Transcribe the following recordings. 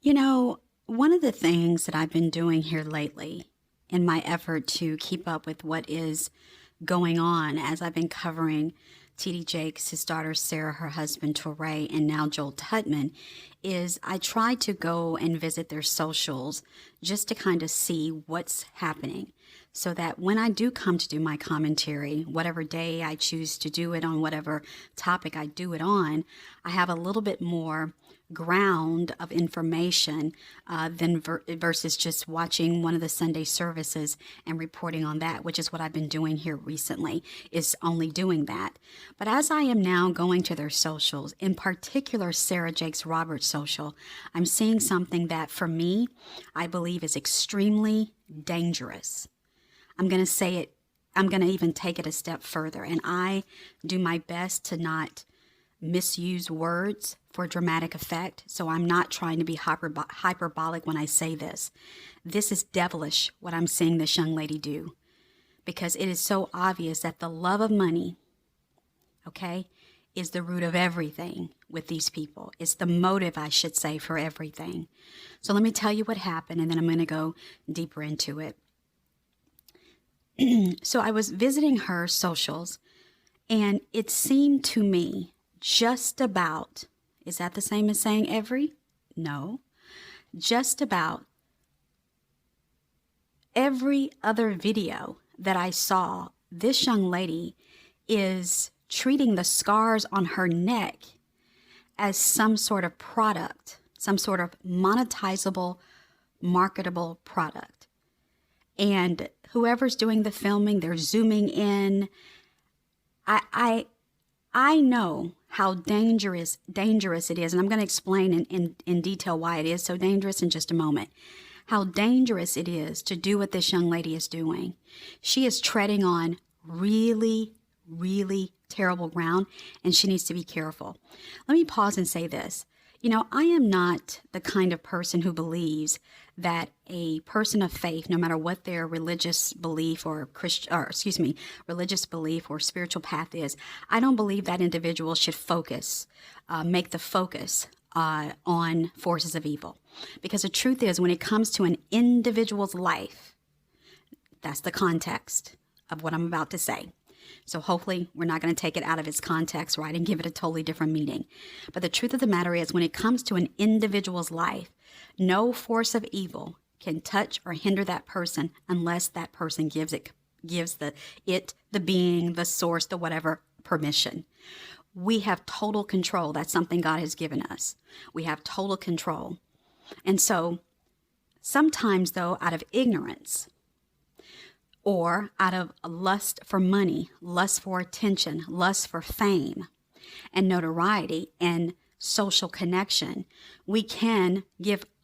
You know, one of the things that I've been doing here lately in my effort to keep up with what is going on as I've been covering T.D. Jakes, his daughter Sarah, her husband Torrey, and now Joel Tutman, is I try to go and visit their socials just to kind of see what's happening so that when I do come to do my commentary, whatever day I choose to do it on, whatever topic I do it on, I have a little bit more ground of information versus just watching one of the Sunday services and reporting on that, which is what I've been doing here recently, is only doing that. But as I am now going to their socials, in particular Sarah Jakes Roberts' social, I'm seeing something that for me, I believe is extremely dangerous. I'm going to say it, I'm going to even take it a step further, and I do my best to not misuse words for dramatic effect, so I'm not trying to be hyperbolic when I say this. This is devilish, what I'm seeing this young lady do, because it is so obvious that the love of money, okay, is the root of everything with these people. It's the motive, I should say, for everything. So let me tell you what happened, and then I'm going to go deeper into it. So I was visiting her socials, and it seemed to me just about, is that the same as saying every? No. Just about every other video that I saw, this young lady is treating the scars on her neck as some sort of product, some sort of monetizable, marketable product. And whoever's doing the filming, they're zooming in. I know how dangerous it is, and I'm going to explain in detail why it is so dangerous in just a moment. How dangerous it is to do what this young lady is doing. She is treading on really, really terrible ground, and she needs to be careful. Let me pause and say this. You know, I am not the kind of person who believes that a person of faith, no matter what their religious belief or religious belief or spiritual path is, I don't believe that individual should make the focus on forces of evil. Because the truth is, when it comes to an individual's life, that's the context of what I'm about to say. So hopefully we're not going to take it out of its context, right, and give it a totally different meaning. But the truth of the matter is, when it comes to an individual's life, no force of evil can touch or hinder that person unless that person gives the being, the source, the whatever, permission. We have total control. That's something God has given us. We have total control. And so sometimes, though, out of ignorance, or out of lust for money, lust for attention, lust for fame and notoriety and social connection, we can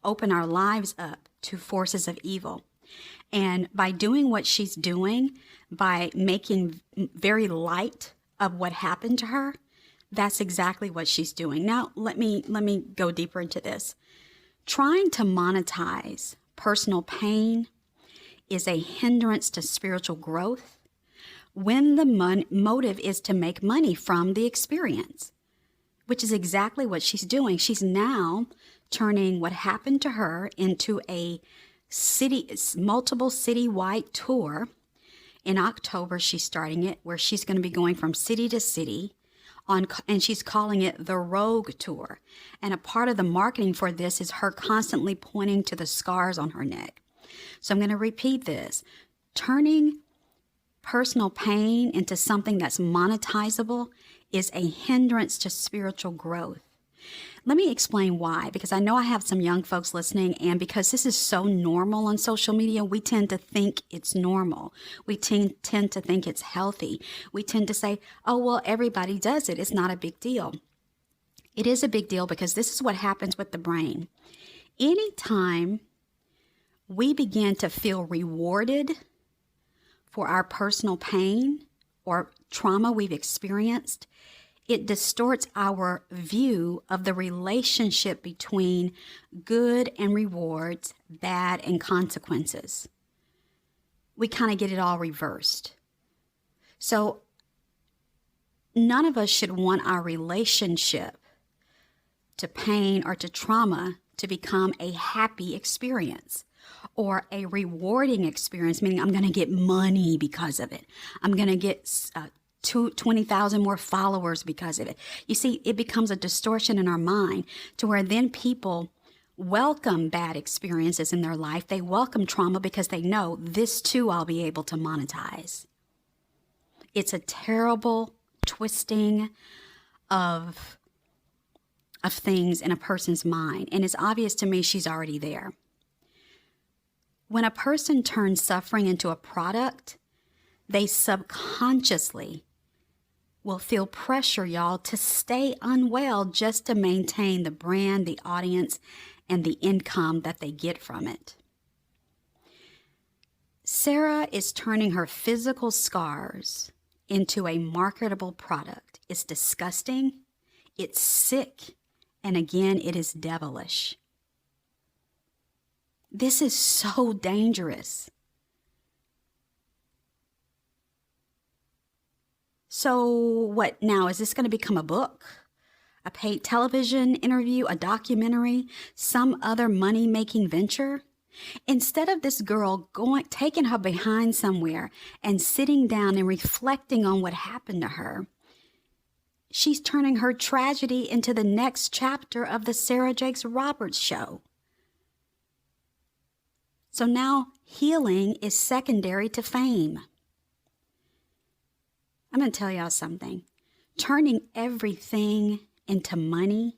open our lives up to forces of evil. And by doing what she's doing, by making very light of what happened to her, that's exactly what she's doing. Now, let me go deeper into this. Trying to monetize personal pain is a hindrance to spiritual growth when the motive is to make money from the experience, which is exactly what she's doing. She's now turning what happened to her into a multiple citywide tour. In October, she's starting it, where she's going to be going from city to city, and she's calling it the Rogue Tour. And a part of the marketing for this is her constantly pointing to the scars on her neck. So I'm going to repeat this. Turning personal pain into something that's monetizable is a hindrance to spiritual growth. Let me explain why, because I know I have some young folks listening, and because this is so normal on social media, we tend to think it's normal. We tend to think it's healthy. We tend to say, oh, well, everybody does it. It's not a big deal. It is a big deal, because this is what happens with the brain. Anytime we begin to feel rewarded for our personal pain or trauma we've experienced, it distorts our view of the relationship between good and rewards, bad and consequences. We kind of get it all reversed. So none of us should want our relationship to pain or to trauma to become a happy experience or a rewarding experience, meaning I'm going to get money because of it. I'm going to get 20,000 more followers because of it. You see, it becomes a distortion in our mind to where then people welcome bad experiences in their life. They welcome trauma because they know this too I'll be able to monetize. It's a terrible twisting of things in a person's mind. And it's obvious to me she's already there. When a person turns suffering into a product, they subconsciously will feel pressure, y'all, to stay unwell just to maintain the brand, the audience, and the income that they get from it. Sarah is turning her physical scars into a marketable product. It's disgusting, it's sick, and again, it is devilish. This is so dangerous. So what now? Is this going to become a book, a paid television interview, a documentary, some other money-making venture? Instead of this girl taking her behind somewhere and sitting down and reflecting on what happened to her, she's turning her tragedy into the next chapter of the Sarah Jakes Roberts show. So now healing is secondary to fame. I'm going to tell y'all something. Turning everything into money,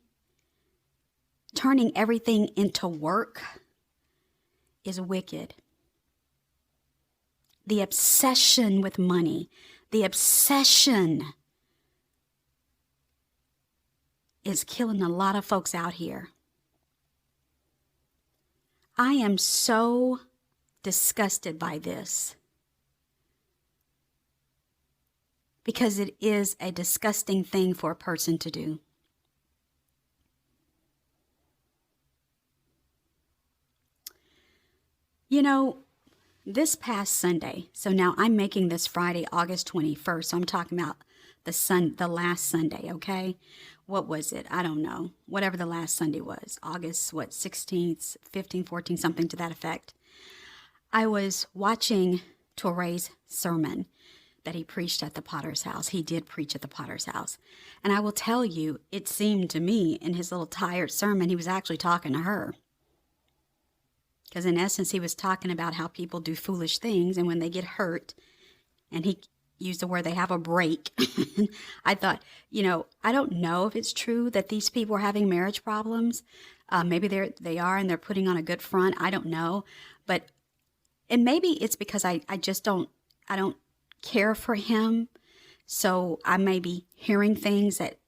turning everything into work is wicked. The obsession with money, the obsession is killing a lot of folks out here. I am so disgusted by this because it is a disgusting thing for a person to do. You know, this past Sunday, so now I'm making this Friday, August 21st, so I'm talking about the last Sunday, okay? What was it? I don't know. Whatever the last Sunday was. August, 16th, 15th, 14th, something to that effect. I was watching Touré's sermon that he preached at the Potter's house. He did preach at the Potter's house. And I will tell you, it seemed to me in his little tired sermon, he was actually talking to her. Because in essence, he was talking about how people do foolish things, and when they get hurt, and he used the word they have a break. I thought, I don't know if it's true that these people are having marriage problems. Maybe they are, and they're putting on a good front. I don't know. And maybe it's because I don't care for him. So I may be hearing things that,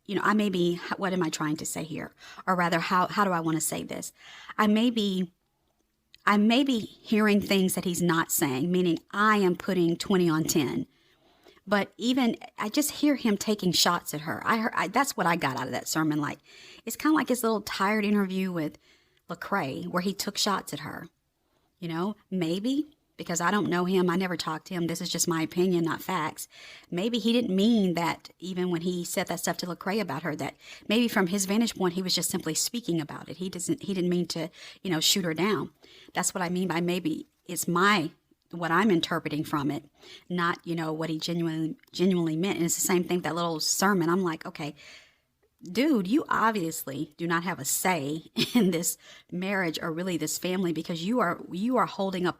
what am I trying to say here? Or rather, how do I want to say this? I may be hearing things that he's not saying, meaning I am putting 20 on 10. But even, I just hear him taking shots at her. That's what I got out of that sermon. Like, it's kind of like his little tired interview with Lecrae, where he took shots at her. Maybe, because I don't know him, I never talked to him, this is just my opinion, not facts. Maybe he didn't mean that even when he said that stuff to Lecrae about her, that maybe from his vantage point, he was just simply speaking about it. He didn't mean to, shoot her down. That's what I mean by maybe it's what I'm interpreting from it, not, what he genuinely meant. And it's the same thing, that little sermon. I'm like, okay, dude, you obviously do not have a say in this marriage or really this family, because you are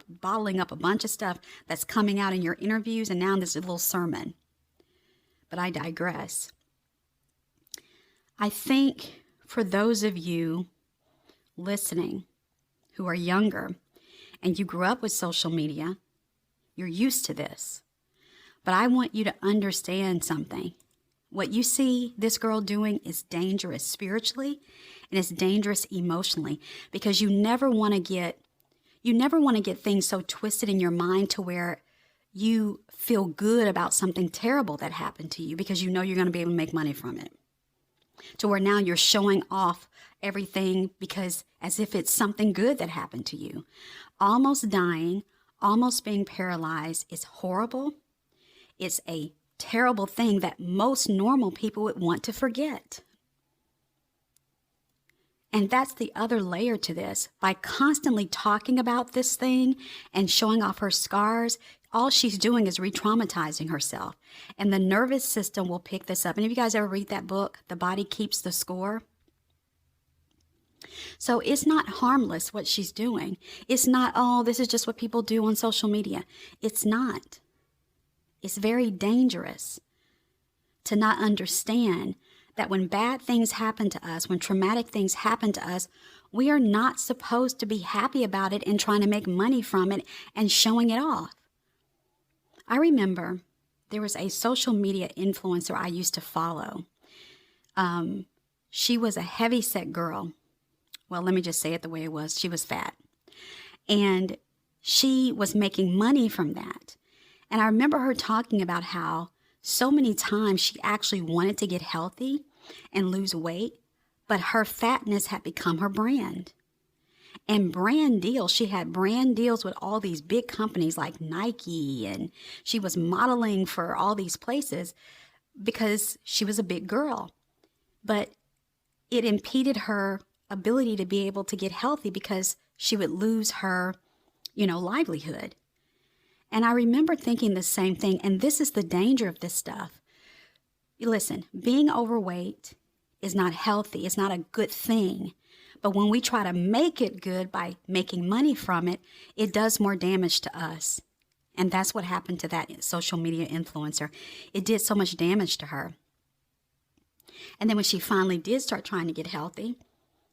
bottling up a bunch of stuff that's coming out in your interviews and now in this little sermon. But I digress. I think for those of you listening who are younger and you grew up with social media, you're used to this. But I want you to understand something. What you see this girl doing is dangerous spiritually, and it's dangerous emotionally, because you never want to get things so twisted in your mind to where you feel good about something terrible that happened to you because you're going to be able to make money from it. To where now you're showing off everything because as if it's something good that happened to you. Almost dying, almost being paralyzed is horrible. It's a terrible thing that most normal people would want to forget. And that's the other layer to this. By constantly talking about this thing and showing off her scars, all she's doing is re-traumatizing herself. And the nervous system will pick this up. And if you guys ever read that book, The Body Keeps the Score? So it's not harmless what she's doing. It's not, oh, this is just what people do on social media. It's not. It's very dangerous to not understand that when bad things happen to us, when traumatic things happen to us, we are not supposed to be happy about it and trying to make money from it and showing it off. I remember there was a social media influencer I used to follow. She was a heavy-set girl. Well, let me just say it the way it was. She was fat. And she was making money from that. And I remember her talking about how so many times she actually wanted to get healthy and lose weight, but her fatness had become her brand. And brand deals, she had brand deals with all these big companies like Nike, and she was modeling for all these places because she was a big girl. But it impeded her ability to be able to get healthy because she would lose her, livelihood. And I remember thinking the same thing, and this is the danger of this stuff. Listen, being overweight is not healthy. It's not a good thing. But when we try to make it good by making money from it, it does more damage to us. And that's what happened to that social media influencer. It did so much damage to her. And then when she finally did start trying to get healthy,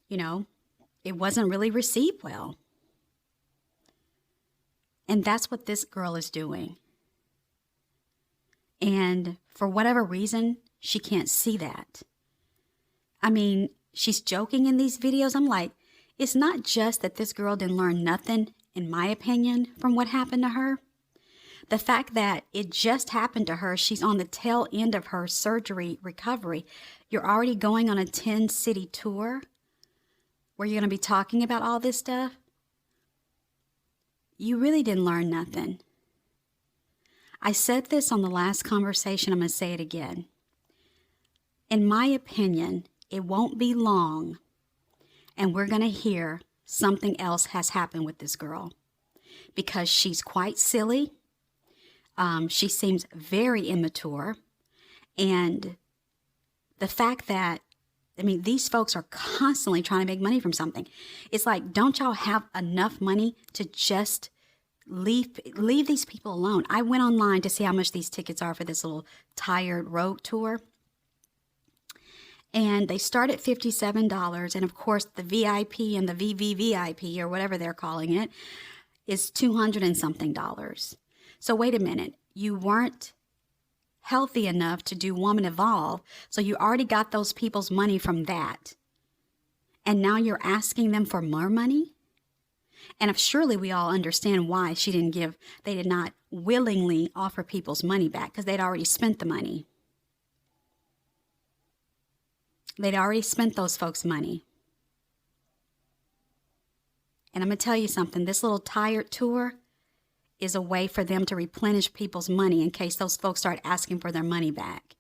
it wasn't really received well. And that's what this girl is doing. And for whatever reason, she can't see that. I mean, she's joking in these videos. I'm like, it's not just that this girl didn't learn nothing, in my opinion, from what happened to her. The fact that it just happened to her, she's on the tail end of her surgery recovery. You're already going on a 10-city tour where you're going to be talking about all this stuff. You really didn't learn nothing. I said this on the last conversation. I'm going to say it again. In my opinion, it won't be long, and we're going to hear something else has happened with this girl because she's quite silly. She seems very immature. And the fact that, these folks are constantly trying to make money from something. It's like, don't y'all have enough money to just leave these people alone? I went online to see how much these tickets are for this little Tired Road tour. And they start at $57. And of course, the VIP and the VVVIP, or whatever they're calling it, is $200 and something. So wait a minute. You weren't healthy enough to do Woman Evolve, so you already got those people's money from that. And now you're asking them for more money? And surely we all understand why they did not willingly offer people's money back, because they'd already spent the money. They'd already spent those folks' money. And I'm going to tell you something. This little Tired tour is a way for them to replenish people's money in case those folks start asking for their money back.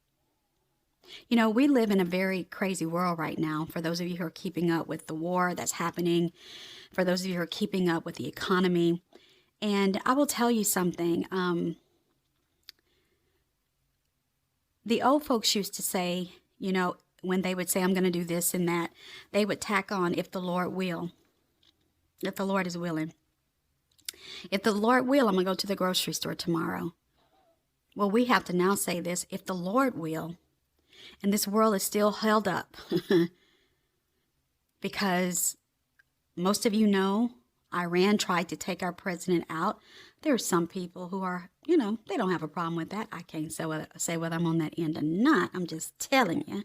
We live in a very crazy world right now. For those of you who are keeping up with the war that's happening, for those of you who are keeping up with the economy. And I will tell you something. The old folks used to say, when they would say, I'm going to do this and that, they would tack on, if the Lord will, if the Lord is willing. If the Lord will, I'm going to go to the grocery store tomorrow. Well, we have to now say this, if the Lord will. And this world is still held up. Because most of you know, Iran tried to take our president out. There are some people who are, they don't have a problem with that. I can't say whether I'm on that end or not. I'm just telling you.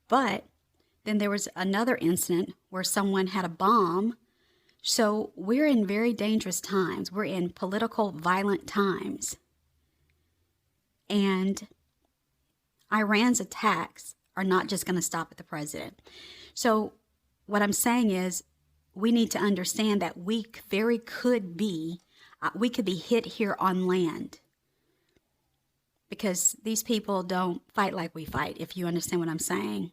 But then there was another incident where someone had a bomb. So we're in very dangerous times. We're in political, violent times. And Iran's attacks are not just going to stop at the president. So what I'm saying is we need to understand that we could be hit here on land. Because these people don't fight like we fight, if you understand what I'm saying.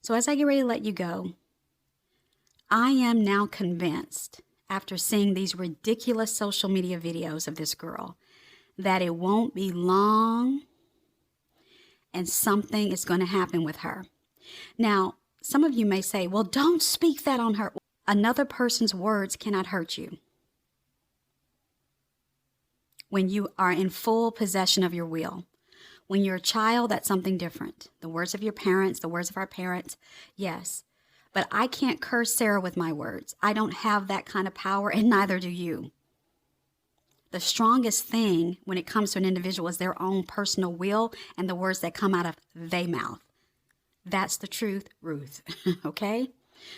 So as I get ready to let you go, I am now convinced, after seeing these ridiculous social media videos of this girl, that it won't be long and something is going to happen with her. Now, some of you may say, well, don't speak that on her. Another person's words cannot hurt you. When you are in full possession of your will. When you're a child, that's something different. The words of your parents, the words of our parents, yes. But I can't curse Sarah with my words. I don't have that kind of power, and neither do you. The strongest thing when it comes to an individual is their own personal will and the words that come out of their mouth. That's the truth, Ruth. Okay?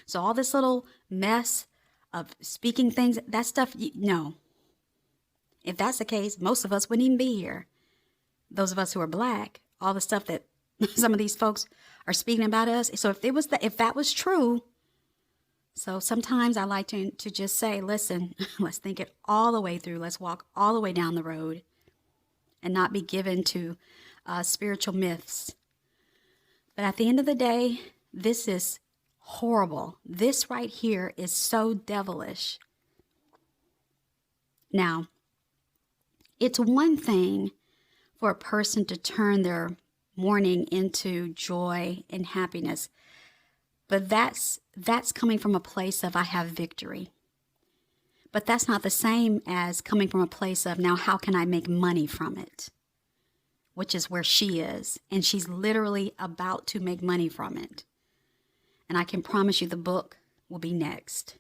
So all this little mess of speaking things, that stuff, no. If that's the case, most of us wouldn't even be here. Those of us who are black, all the stuff that some of these folks are speaking about us. So if that was true, so sometimes I like to just say, listen, let's think it all the way through. Let's walk all the way down the road and not be given to spiritual myths. But at the end of the day, this is horrible. This right here is so devilish. Now, it's one thing for a person to turn their mourning into joy and happiness, but that's coming from a place of I have victory. But that's not the same as coming from a place of now how can I make money from it, which is where she is, and she's literally about to make money from it. And I can promise you the book will be next.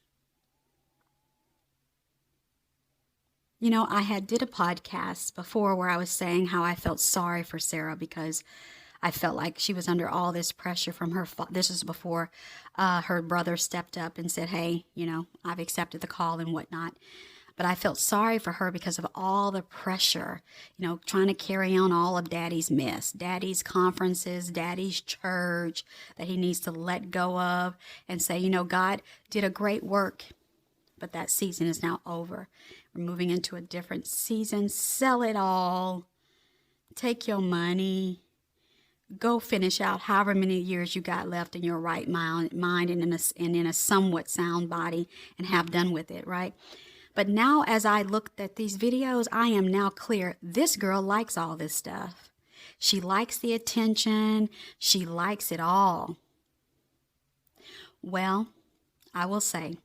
You know, I did a podcast before where I was saying how I felt sorry for Sarah because I felt like she was under all this pressure from her. This is before her brother stepped up and said, hey, you know, I've accepted the call and whatnot. But I felt sorry for her because of all the pressure, you know, trying to carry on all of Daddy's mess, Daddy's conferences, Daddy's church that he needs to let go of and say, you know, God did a great work, but that season is now over. We're moving into a different season. Sell it all. Take your money. Go finish out however many years you got left in your right mind and in a somewhat sound body and have done with it, right? But now as I looked at these videos, I am now clear. This girl likes all this stuff. She likes the attention. She likes it all. Well, I will say,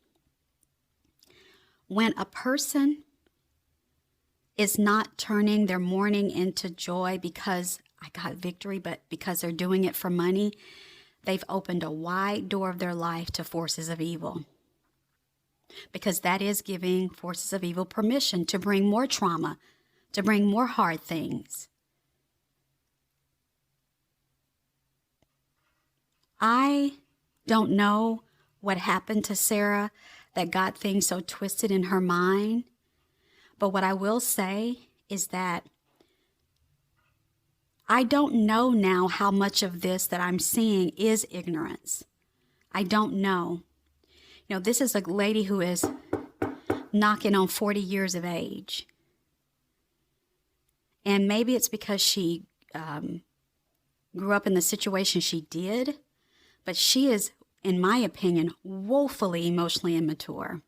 when a person is not turning their mourning into joy because I got victory, but because they're doing it for money, they've opened a wide door of their life to forces of evil. Because that is giving forces of evil permission to bring more trauma, to bring more hard things. I don't know what happened to Sarah that got things so twisted in her mind. But what I will say is that I don't know now how much of this that I'm seeing is ignorance. I don't know. You know, this is a lady who is knocking on 40 years of age. And maybe it's because she grew up in the situation she did, but she is, in my opinion, woefully emotionally immature.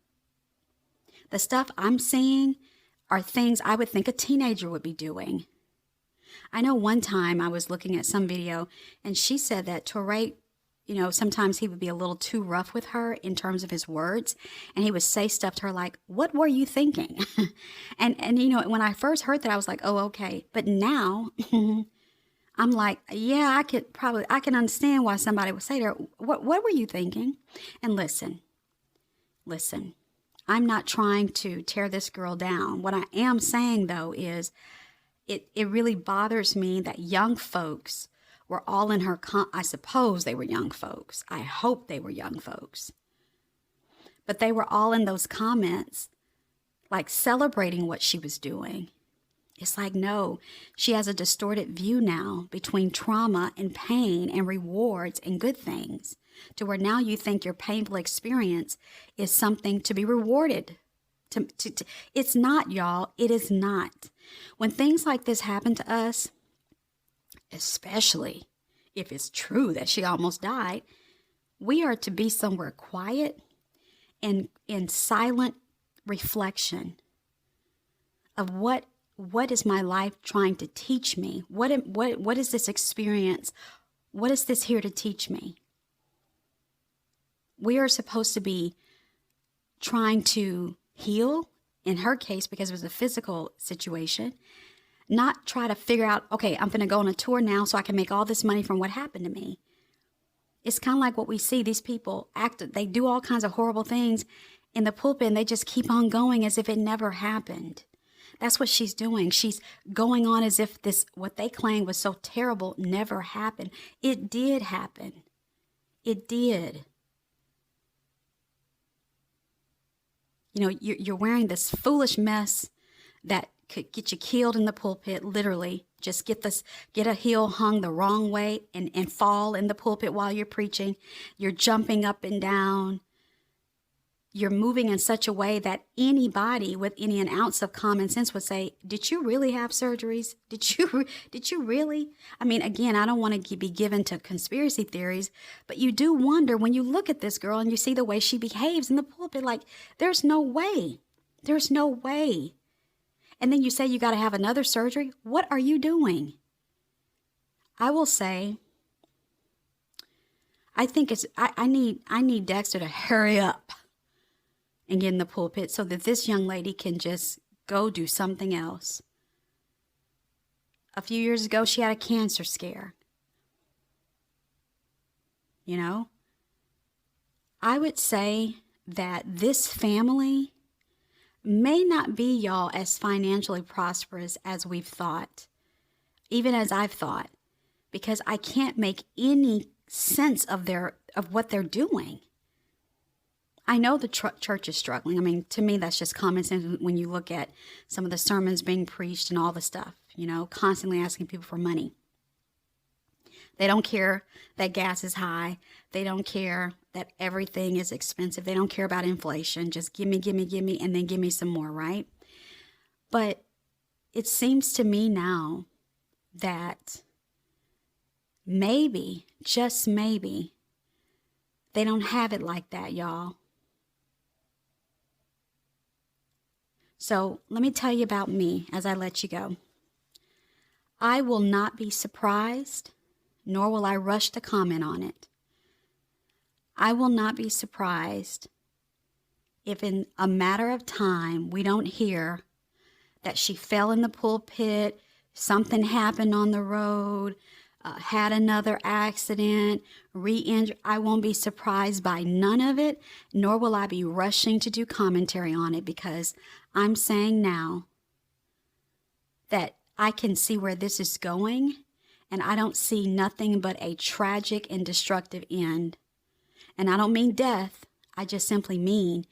The stuff I'm seeing are things I would think a teenager would be doing. I know one time I was looking at some video and she said that Torre, you know, sometimes he would be a little too rough with her in terms of his words. And he would say stuff to her like, what were you thinking? and you know, when I first heard that, I was like, oh, okay. But now I'm like, yeah, I can understand why somebody would say to her, what were you thinking? And listen, I'm not trying to tear this girl down. What I am saying, though, is it really bothers me that young folks were all in her, I suppose they were young folks. I hope they were young folks. But they were all in those comments, like celebrating what she was doing. It's like, no, she has a distorted view now between trauma and pain and rewards and good things, to where now you think your painful experience is something to be rewarded. It's not, y'all. It is not. When things like this happen to us, especially if it's true that she almost died, We are to be somewhere quiet and in silent reflection of what is my life trying to teach me? What is this experience? What is this here to teach me? We are supposed to be trying to heal, in her case, because it was a physical situation, not try to figure out, okay, I'm going to go on a tour now so I can make all this money from what happened to me. It's kind of like what we see. These people they do all kinds of horrible things in the pulpit, and they just keep on going as if it never happened. That's what she's doing. She's going on as if what they claim was so terrible, never happened. It did happen. It did. You know, you're wearing this foolish mess that could get you killed in the pulpit, literally. Just get a heel hung the wrong way and fall in the pulpit while you're preaching. You're jumping up and down. You're moving in such a way that anybody with an ounce of common sense would say, did you really have surgeries? Did you really? I mean, again, I don't want to be given to conspiracy theories, but you do wonder when you look at this girl and you see the way she behaves in the pulpit, like, there's no way. There's no way. And then you say you got to have another surgery. What are you doing? I will say, I think I need Dexter to hurry up and get in the pulpit so that this young lady can just go do something else. A few years ago, she had a cancer scare. You know, I would say that this family may not be, y'all, as financially prosperous as we've thought, even as I've thought, because I can't make any sense of what they're doing. I know the church is struggling. I mean, to me, that's just common sense when you look at some of the sermons being preached and all the stuff, you know, constantly asking people for money. They don't care that gas is high. They don't care that everything is expensive. They don't care about inflation. Just give me, and then give me some more, right? But it seems to me now that maybe, just maybe, they don't have it like that, y'all. So let me tell you about me as I let you go. I will not be surprised, nor will I rush to comment on it. I will not be surprised if in a matter of time we don't hear that she fell in the pulpit, something happened on the road, had another accident, re-injured. I won't be surprised by none of it, nor will I be rushing to do commentary on it, because I'm saying now that I can see where this is going, and I don't see nothing but a tragic and destructive end. And I don't mean death. I just simply mean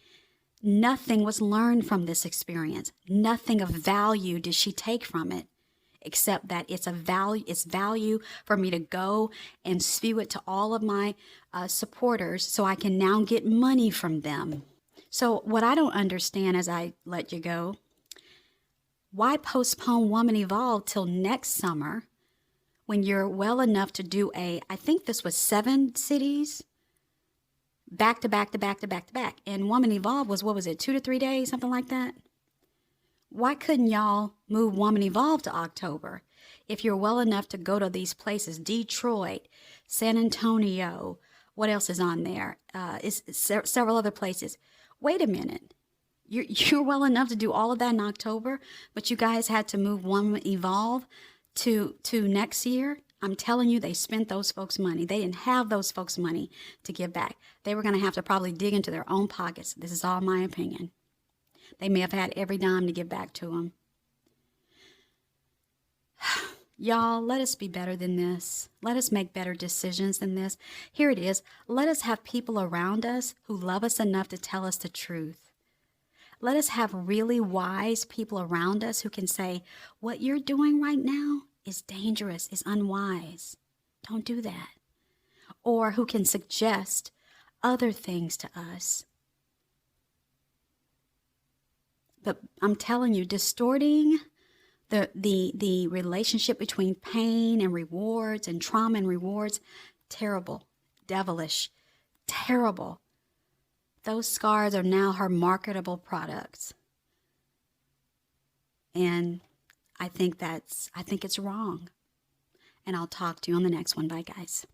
nothing was learned from this experience. Nothing of value did she take from it, except that it's value for me to go and spew it to all of my supporters so I can now get money from them. So what I don't understand as I let you go, why postpone Woman Evolve till next summer when you're well enough to do I think this was 7 cities, back to back to back to back to back. And Woman Evolve was, 2 to 3 days, something like that? Why couldn't y'all move Woman Evolve to October if you're well enough to go to these places? Detroit, San Antonio, what else is on there? Several other places. Wait a minute. You're well enough to do all of that in October, but you guys had to move Woman Evolve to next year? I'm telling you, they spent those folks' money. They didn't have those folks' money to give back. They were going to have to probably dig into their own pockets. This is all my opinion. They may have had every dime to give back to them. Y'all, let us be better than this. Let us make better decisions than this. Here it is. Let us have people around us who love us enough to tell us the truth. Let us have really wise people around us who can say, what you're doing right now is dangerous, is unwise. Don't do that. Or who can suggest other things to us. But I'm telling you, distorting the relationship between pain and rewards and trauma and rewards, terrible, devilish, terrible. Those scars are now her marketable products. And I think it's wrong. And I'll talk to you on the next one. Bye, guys.